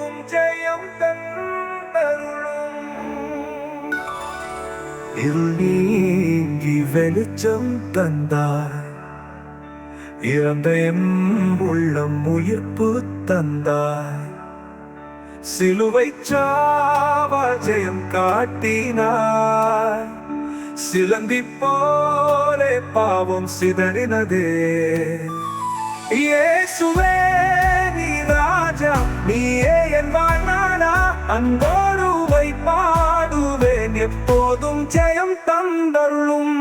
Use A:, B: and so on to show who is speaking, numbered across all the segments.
A: எப்போதும் ஜெயம் தந்தருளும். இருள் நீங்கி வெளிச்சம் தந்தாய், இறந்த எம் உள்ளம் உயிர்ப்பு தந்தாய். சிலுவை சாவால் ஜெயம் காட்டினாய், சிலந்தி போலே பாவம் சிதறினதே. இயேசுவே நீ ராஜா, நீயே என் வாழ்நாளா, அன்போடு உம்மை பாடுவேன், எப்போதும் ஜெயம் தந்தருளும்.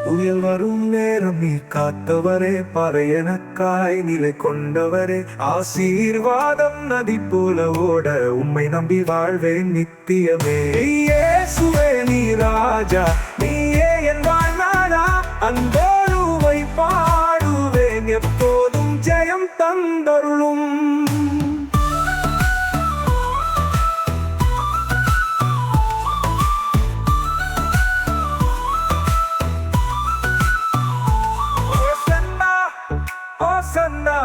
A: புயல் வரும் நேரம் நீர் காத்தவரே, பறை எனக்காய் நிலை கொண்டவரே. ஆசீர்வாதம் நதி போல ஓட உம்மை நம்பி வாழ்வேன் நித்தியமே. இயேசுவே நீ ராஜா, நீயே என் வாழ்நாளா, அன்போடு உம்மை பாடுவேன், எப்போதும் ஜெயம் தந்தருளும். ஓசன்னா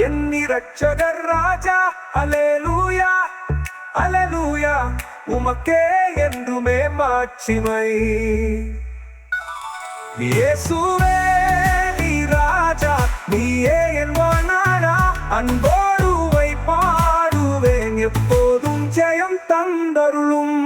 A: என் இரட்சகர் ராஜா, அல்லேலூயா அல்லேலூயா, உமக்கே என்றுமே மாட்சிமை. இயேசுவே நீ ராஜா, நீயே என் வாழ்நாளா, அன்போடு உம்மை பாடுவேன், எப்போதும் ஜெயம் தந்தருளும்.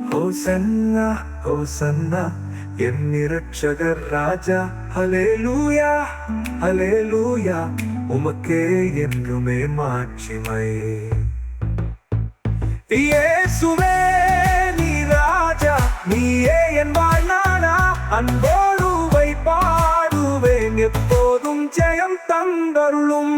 A: ஹோசன்னா ஹோசன்னா என் இரட்சகர் ராஜா, அல்லேலூயா அல்லேலூயா, உமக்கே என்றுமே மாட்சிமை. இயேசுவே நீ ராஜா, நீயே என் வாழ்நாளா, அன்போடு உம்மை பாடுவேன், எப்போதும் ஜெயம் தந்தருளும்.